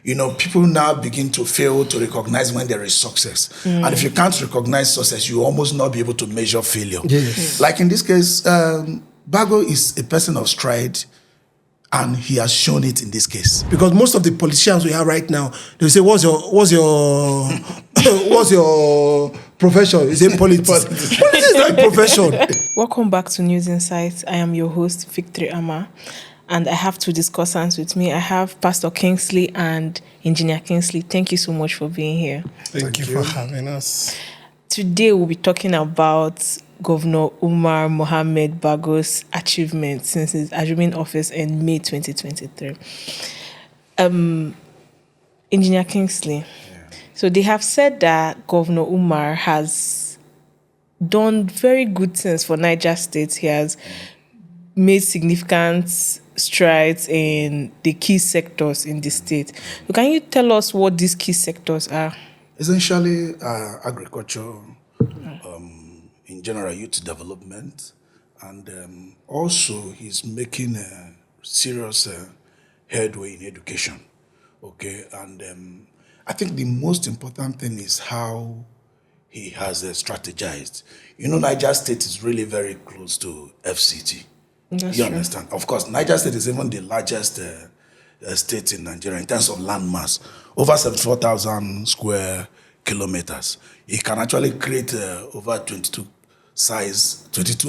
people now begin to fail to recognize when there is success. And if you can't recognize success, you almost not be able to measure failure. Yes. Like in this case, Bago is a person of stride, and he has shown it in this case. Because most of the politicians we have right now, they say, what's your what's your profession? You say politics. What is that profession? Welcome back to News Insights. I am your host, Victory Ama, and I have two discussants with me. I have Pastor Kingsley and Engineer Kingsley. Thank you so much for being here. Thank you for having us. Today we'll be talking about Governor Umar Mohammed Bago's achievements since his assuming office in May 2023. Engineer Kingsley, so they have said that Governor Umar has done very good things for Niger State. He has made significant strides in the key sectors in the state. So can you tell us what these key sectors are? Essentially, agriculture, in general, youth development, and also he's making a serious headway in education. Okay, and I think the most important thing is how he has strategized. Niger State is really very close to FCT. That's you true. Understand? Of course, Niger State is even the largest state in Nigeria in terms of land mass, over 74,000 square kilometers. He can actually create over 22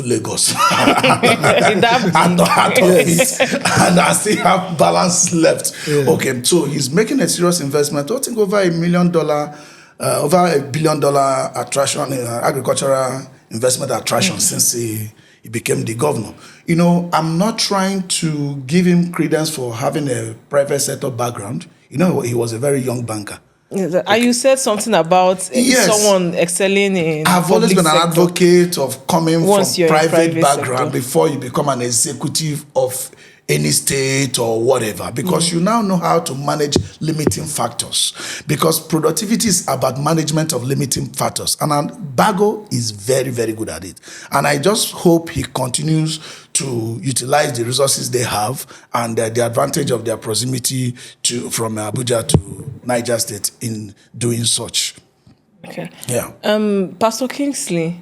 Lagos out of it, and I still have balance left. Yeah. Okay, so he's making a serious investment. I think over $1 billion attraction, agricultural investment attraction since he became the governor. I'm not trying to give him credence for having a private sector background. He was a very young banker. You said something about someone excelling in I've always been an sector. Advocate of coming Once from private background sector. before you become an executive of any state or whatever, because you now know how to manage limiting factors, because productivity is about management of limiting factors, and Bago is very, very good at it. And I just hope he continues to utilize the resources they have and the advantage of their proximity from Abuja to Niger State in doing such. Okay. Yeah. Pastor Kingsley,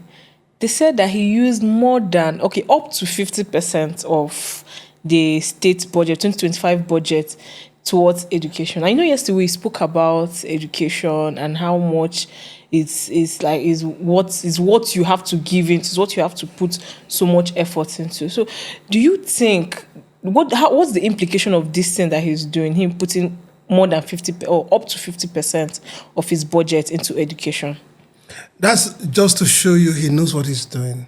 they said that he used up to 50% of the state budget, 2025 budget, towards education. I know yesterday we spoke about education and how much is what you have to give into, is what you have to put so much effort into. So, do you think what's the implication of this thing that he's doing? Him putting more than 50 or up to 50% of his budget into education. That's just to show you he knows what he's doing.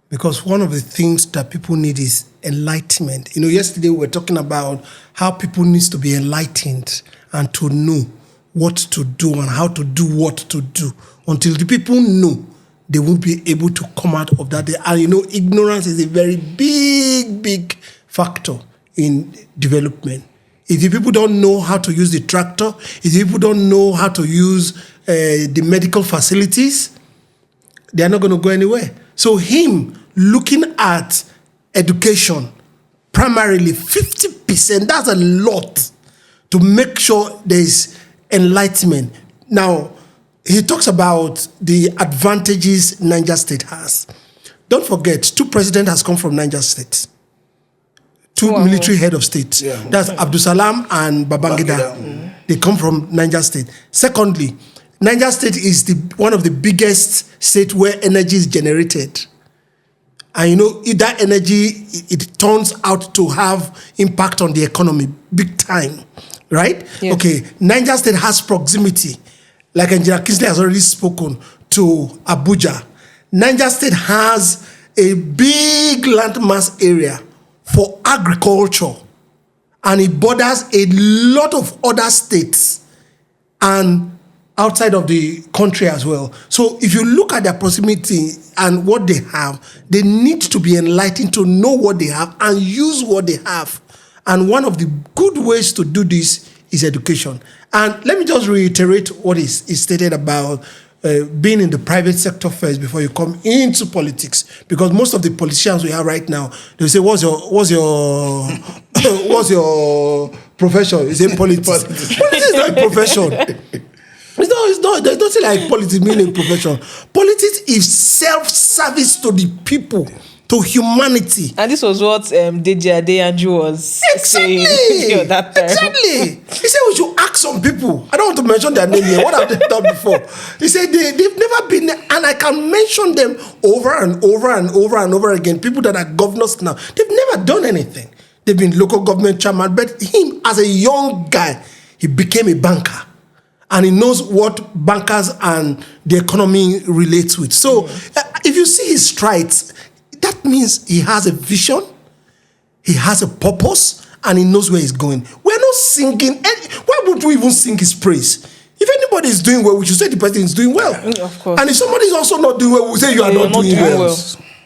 Because one of the things that people need is enlightenment. Yesterday we were talking about how people need to be enlightened and to know what to do and how to do what to do. Until the people know, they won't be able to come out of that. And ignorance is a very big, big factor in development. If the people don't know how to use the tractor, if the people don't know how to use the medical facilities, they are not going to go anywhere. So him looking at education, primarily 50%, that's a lot to make sure there's enlightenment. Now, he talks about the advantages Niger State has. Don't forget, 2 presidents has come from Niger State. 2 military head of state. Yeah. That's Abdul Salam and Babangida. They come from Niger State. Secondly, Niger State is one of the biggest states where energy is generated. And that energy, it turns out to have impact on the economy, big time, right? Yes. Okay, Niger State has proximity, like Engineer Kingsley has already spoken, to Abuja. Niger State has a big landmass area for agriculture, and it borders a lot of other states and outside of the country as well. So if you look at their proximity and what they have, they need to be enlightened to know what they have and use what they have. And one of the good ways to do this is education. And let me just reiterate what is stated about being in the private sector first before you come into politics, because most of the politicians we have right now, they say, what's your profession? You say politics. Politics is not a profession. It's not. There's nothing like politics being a profession. Politics is self-service to the people, to humanity. And this was what Deji Adeyanju was saying that time. Exactly. He said we should ask some people. I don't want to mention their name here. What have they done before? He said they've never been, and I can mention them over and over and over and over again. People that are governors now, they've never done anything. They've been local government chairman, but him as a young guy, he became a banker. And he knows what bankers and the economy relates with. So if you see his strides, that means he has a vision, he has a purpose, and he knows where he's going. We're not singing. Why would we even sing his praise? If anybody is doing well, we should say the person is doing well. Of course. And if somebody is also not doing well, we say you are not doing well.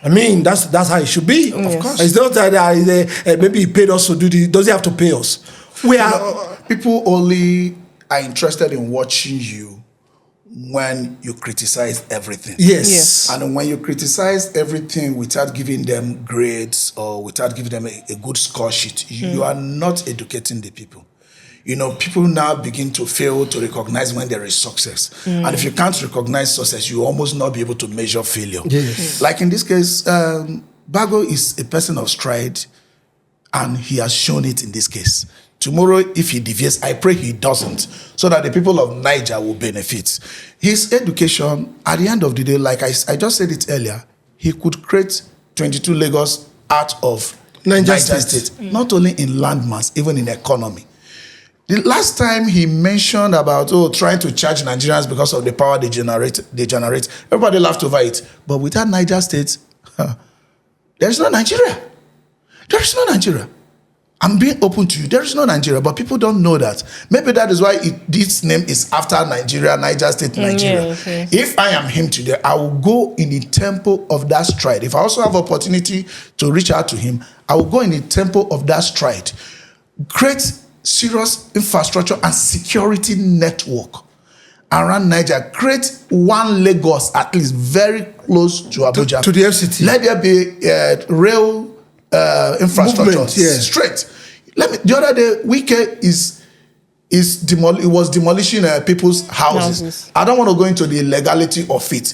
I mean, that's how it should be. Of course. It's not that maybe he paid us to do this. Does he have to pay us? We are people only are interested in watching you when you criticize everything. yes. And when you criticize everything without giving them grades or without giving them a good score sheet, you are not educating the people. People now begin to fail to recognize when there is success. And if you can't recognize success, you almost not be able to measure failure. Yes. Like in this case, Bago is a person of stride, and he has shown it in this case. Tomorrow, if he deviates, I pray he doesn't, so that the people of Niger will benefit. His education, at the end of the day, like I just said it earlier, he could create 22 Lagos out of Niger State. Not only in landmass, even in economy. The last time he mentioned about trying to charge Nigerians because of the power they generate, everybody laughed over it. But without Niger State, there is no Nigeria. There is no Nigeria. I'm being open to you. There is no Nigeria, but people don't know that. Maybe that is why this name is after Nigeria, Niger State, Nigeria. Okay. If I am him today, I will go in the temple of that stride. If I also have opportunity to reach out to him, I will go in the temple of that stride. Create serious infrastructure and security network around Niger. Create one Lagos, at least very close to Abuja. To the FCT. Let there be rail infrastructure. Movement, yeah. Straight. The other day, Wike was demolishing people's houses. I don't want to go into the legality of it.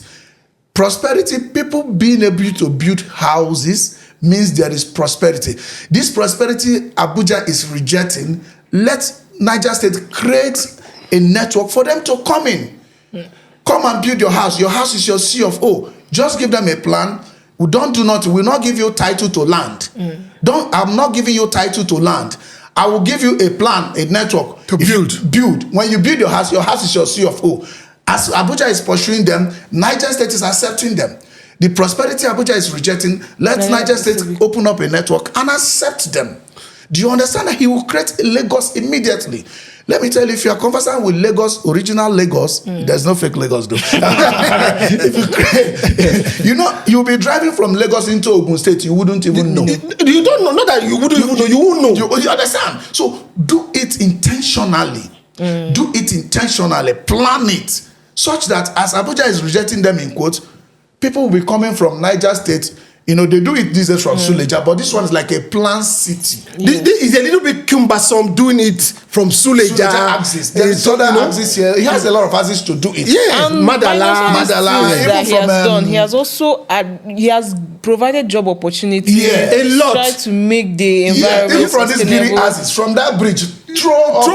Prosperity, people being able to build houses means there is prosperity. This prosperity Abuja is rejecting. Let Niger State create a network for them to come in. Come and build your house. Your house is your C of O. Just give them a plan. We don't do nothing. We'll not give you title to land. I'm not giving you title to land. I will give you a plan, a network to build. Build. When you build your house is your C of O. As Abuja is pursuing them, Niger State is accepting them. The prosperity Abuja is rejecting, let Niger State open up a network and accept them. Do you understand that he will create Lagos immediately? Let me tell you, if you are conversant with Lagos, original Lagos, there's no fake Lagos though. If you create, you'll be driving from Lagos into Ogun State, you wouldn't even know. You don't know, not that you wouldn't even know, you won't know. You understand? So do it intentionally. Do it intentionally. Plan it such that as Abuja is rejecting them in quotes, people will be coming from Niger State. They do it these days from Suleja, but this one is like a planned city. This is a little bit cumbersome doing it from Suleja axis. There is other axis here. He has a lot of axis to do it. Yeah, Madala. He has also he has provided job opportunities. Yeah, a lot. Tried to make the environment even from this Giri axis, from that bridge, throw up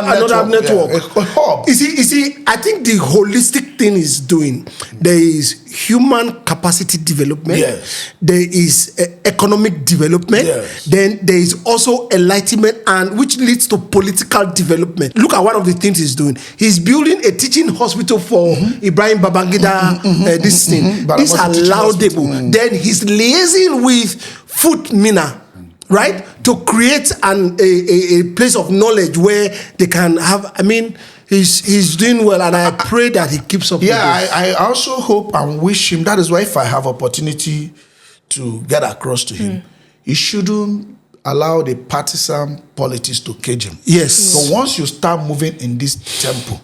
another network. Yeah, a hub. You see, I think the holistic thing is doing. There is human capacity development. Yes. There is economic development. Yes. Then there is also enlightenment, and which leads to political development. Look at one of the things he's doing. He's building a teaching hospital for Ibrahim Babangida. This thing. This allowable. Then he's liaising with Food Mina, right, to create a place of knowledge where they can have. I mean, he's doing well, and I pray that he keeps up. Yeah, I also hope and wish him. That is why if I have opportunity to get across to him, he shouldn't allow the partisan politics to cage him. Yes. So once you start moving in this tempo,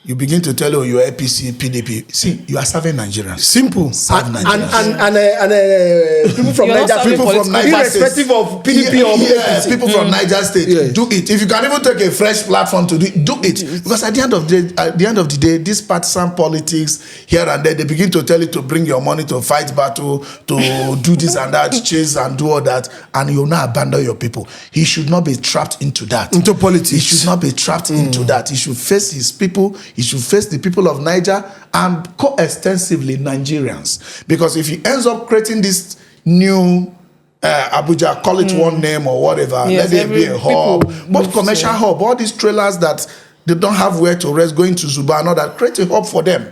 You begin to tell your APC, PDP. See, you are serving Nigerians. Simple. Serve And Nigerians. people from You're not Niger, serving people from political- Niger, irrespective of PDP or APC. people from Niger State, Yes. do it. If you can even take a fresh platform to do it, do it. Because at the end of the day, this partisan politics here and there, they begin to tell you to bring your money to fight battle, to do this and that, chase and do all that, and you'll not abandon your people. He should not be trapped into that. Into politics. He should not be trapped into that. He should face his people. He should face the people of Niger and co-extensively Nigerians. Because if he ends up creating this new Abuja, call it one name or whatever, Yes, let there be a hub, people but move commercial to- hub, all these trailers that they don't have where to rest, going to Zuba and all that, create a hub for them.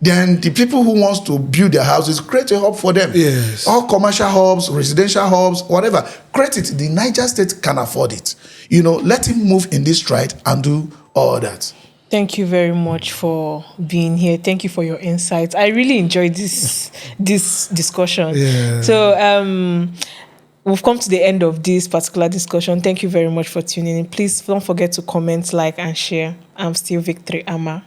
Then the people who wants to build their houses, create a hub for them. Yes. All commercial hubs, residential hubs, whatever, create it. The Niger State can afford it. Let him move in this stride and do all that. Thank you very much for being here. Thank you for your insights. I really enjoyed this discussion. Yeah. So we've come to the end of this particular discussion. Thank you very much for tuning in. Please don't forget to comment, like, and share. I'm still Victory Ama.